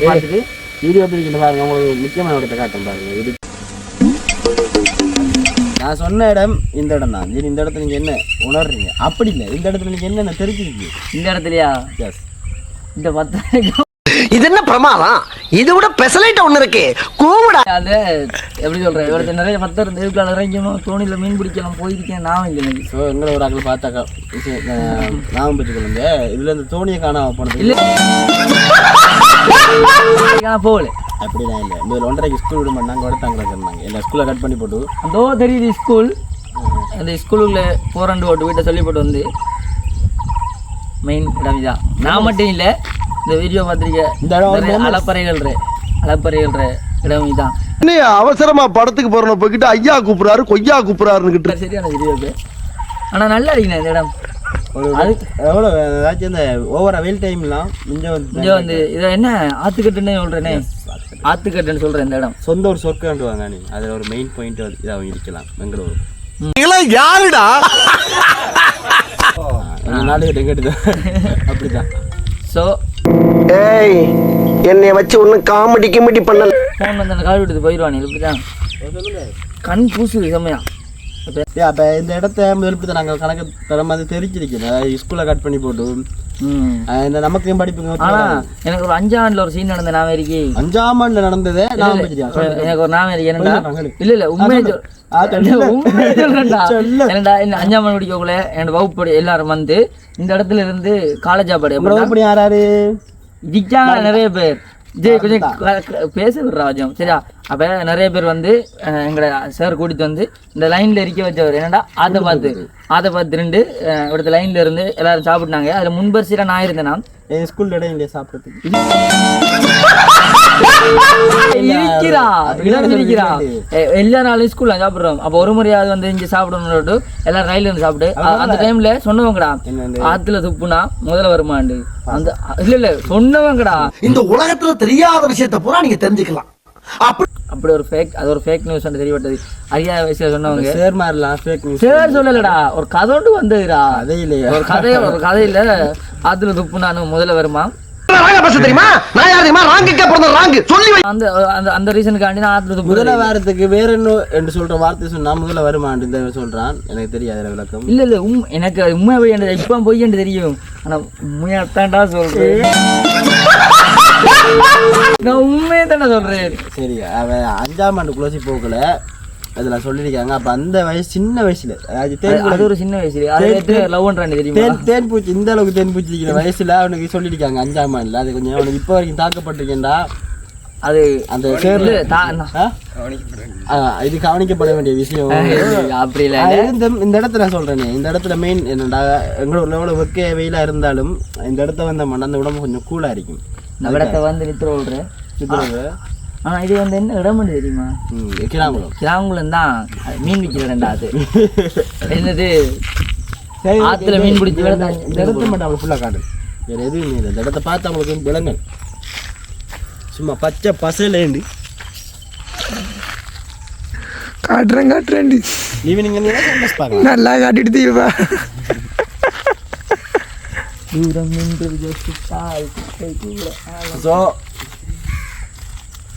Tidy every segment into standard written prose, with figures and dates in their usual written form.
பார்த்துட்டு வீடியோ பிடிக்கிற பாருங்க, உங்களுக்கு முக்கியமான இடத்தை காட்டும் பாருங்க. இது நான் சொன்ன இடம் இந்த இடம் தான். இந்த இடத்துல நீங்க என்ன உணர்றீங்க? அப்படி இல்லை, இந்த இடத்துல நீங்க என்ன தெரிஞ்சுக்கிங்க? இந்த இடத்துலயா? எஸ். இந்த 10 இது என்ன பிரமாதம்? இது விட பெசலைட் ஒண்ணு இருக்கு கூவுடா. அது எப்படி சொல்றேன், இவ்வளவு நிறைய 10 இருந்து இதுக்குள்ள இறங்கணும், தோணியில மீன் பிடிக்கலாம் போயிருக்கேன் நான். இல்லை ஸோ எங்களை ஒரு ஆக்கள் பார்த்தாக்கா ஞாபகம் வச்சுக்கொள்ளுங்க. இதுல இந்த தோணியை காணாம போனது இல்லை போகல. அப்படிலாம் இல்லை. இந்த 1:30க்கு ஸ்கூல் விட மாட்டாங்க, வரத்தாங்க இருந்தாங்க. எல்லா ஸ்கூலை கட் பண்ணி போட்டு அதோ தெரியுது ஸ்கூல். அந்த ஸ்கூலுக்குள்ள போராண்டு ஓட்டு வீட்டை சொல்லி போட்டு வந்து மெயின் இடம் இதான். நான் மட்டும் இல்லை, இந்த வீடியோ பார்த்துருக்க இந்த இடம் அலப்பறைகள் இடம் இதான். அவசரமா படத்துக்கு போறோம் போய்கிட்டு ஐயா கூப்பிடுறாரு கொய்யா கூப்பிடுறாருன்னு சரியான வீடியோக்கு. ஆனால் நல்லா இருக்குண்ணே இந்த இடம். அது எவ்வளோ ஏதாச்சும் இந்த ஓவரா வெயில் டைம்லாம் இங்கே வந்து இதை என்ன ஆத்துக்கட்டுன்னு சொல்கிறேனே, ஆத்துக்கட்டுன்னு சொல்கிறேன் இந்த இடம். சொந்த ஒரு சொர்க்காண்டு வாங்க. நீ அதில் ஒரு மெயின் பாயிண்ட் இதாக இருக்கலாம் பெங்களூர். யாருடா நாலு கட்டு அப்படிதான். ஸோ ஏய் என்னை வச்சு ஒன்றும் காமெடி பண்ணல. ஃபோன் வந்து அந்த கால் விட்டு போயிடுவானே, இப்படி தான் கண் பூசுது செம்மையா. அப்போ இந்த இடத்த முதல்படுத்த நாங்கள் கணக்கு தர மாதிரி தெரிஞ்சிருக்கேன். அதாவது ஸ்கூலில் கட் பண்ணி போட்டு இந்த நமக்கு படிப்புங்க. ஆனால் எனக்கு ஒரு 5ஆம் ஆண்டில் ஒரு சீன் நடந்த ஞாபகம் இருக்கு. 5ஆம் ஆண்டில் நடந்தது எனக்கு ஒரு ஞாபகம் இருக்கு. என்னடா இல்லை உண்மையை என்னடா இந்த 5ஆம் ஆண்டு படிக்கக்குள்ள என்னோட வகுப்படி எல்லாரும் வந்து இந்த இடத்துல இருந்து காலேஜ் சாப்பாடு யாராரு இருக்காங்க நிறைய பேர். கொஞ்சம் பேச விடுறாஜம் சரியா. அப்போ நிறைய பேர் வந்து எங்களை சார் கூட்டிட்டு வந்து இந்த லைன்ல இருக்க வச்சவர் என்னடா ஆத்தை பார்த்து 2 இடத்துல லைன்ல இருந்து எல்லாரும் சாப்பிட்டாங்க. அதில் முன்பரிசையில் நான் இருந்தேன்னா என் ஸ்கூல்ல இடம் இல்லையா சாப்பிட்றதுக்கு இருக்கிறா எல்லா நாளும் ஸ்கூல்ல சாப்பிடுறோம். அப்போ ஒரு முறையாவது வந்து இங்க சாப்பிடணும் எல்லாரும் ரயில்ல இருந்து சாப்பிட்டு அந்த டைம்ல சொன்னவங்கடா ஆத்துல துப்புனா முதல்ல வருமாண்டு அந்த இல்ல சொன்னவங்கடா. இந்த உலகத்துல தெரியாத விஷயத்த பூரா நீங்க தெரிஞ்சுக்கலாம். அப்படி ஒரு ஃபேக், அது ஒரு ஃபேக் நியூஸ் தெரியப்பட்டது. அறியாத வயசுல சொன்னவங்க சேர் மாதிரிலாம் ஃபேக் நியூஸ் சேர் சொல்லலடா, ஒரு கதோண்டு வந்ததுடா. அதே இல்லையா ஒரு கதையில ஆத்துல துப்புனானு முதல்ல வருமா தெரியுமா? நான் யார் தெரியுமா? ராங்குக்கே பிறந்த ராங்கு சொல்லி அந்த அந்த ரீசனுக்காண்டி நான் ஆத்துல துப்பு. முதல்ல வாரத்துக்கு வேற என்ன என்று சொல்ற வார்த்தை சொன்னா முதல்ல வருமான்னு இந்த சொல்றான். எனக்கு தெரியாது விளக்கம். இல்ல எனக்கு உண்மை போய் இப்ப போய் என்று தெரியும். ஆனா உண்மையாத்தாண்டா சொல்றேன், நான் உண்மையை தானே சொல்றேன். சரி, அவன் 5ஆம் ஆண்டு குளோசி போக்கல அதுல சொல்லிருக்காங்க. அப்ப அந்த வயசு சின்ன வயசுல அது ஒரு சின்ன வயசுல லவ் பண்றானே தெரியுமா? தேன்பூச்சி இந்த அளவுக்கு தேன்பூச்சி இருக்கிற வயசுல அவனுக்கு சொல்லிருக்காங்க 5ஆம் ஆண்டுல. அது கொஞ்சம் அவனுக்கு இப்ப வரைக்கும் தாக்கப்பட்டிருக்கேன்டா. அது அந்த சேர்ல இது கவனிக்கப்பட வேண்டிய விஷயம். அப்படி இல்ல இந்த இடத்துல சொல்றேனே, இந்த இடத்துல மெயின் என்னடா, எங்களோட எவ்வளவு வெக்க வெயிலா இருந்தாலும் இந்த இடத்த வந்த மண்ண அந்த உடம்பு கொஞ்சம் கூலா இருக்கும். இந்த இடத்த வந்து நித்துறோம். ஆனா இது வந்து என்ன இடம் தெரியுமா? கிராங்குளம் தான். மீன் விற்கிற இடம்டா அது. என்னது ஆத்துல மீன் பிடிச்சி இந்த இடத்த மட்டும் அவங்களுக்கு ஃபுல்லா காட்டு. வேற எதுவும் இல்லை. இந்த இடத்த பார்த்து அவங்களுக்கு விலங்கல் சும்மா பச்சை பசையிலேண்டு காட்டுறேன் ஈவினிங் நல்லா காட்டிட்டு தீவா தூரம் நின்று. ஸோ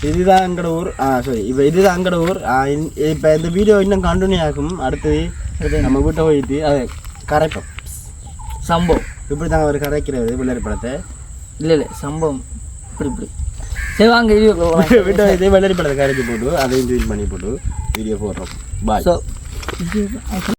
இதுதான் எங்களோட ஊர். சாரி, இப்போ இதுதான் எங்களோட ஊர். இப்போ இந்த வீடியோ இன்னும் கண்டினியூ ஆகும். அடுத்தது நம்ம வீட்டை போயிட்டு அதை கரைப்போம். சம்பவம் இப்படி தாங்க அவர் கரைக்கிறது பிள்ளையார் படத்தை. இல்லை சம்பவம் இப்படி சரி வாங்க வீட்டை வைத்து பிள்ளையார் படத்தை கரைச்சி போட்டு அதையும் ட்வீட் பண்ணி போட்டு வீடியோ போடுறோம். பாய்.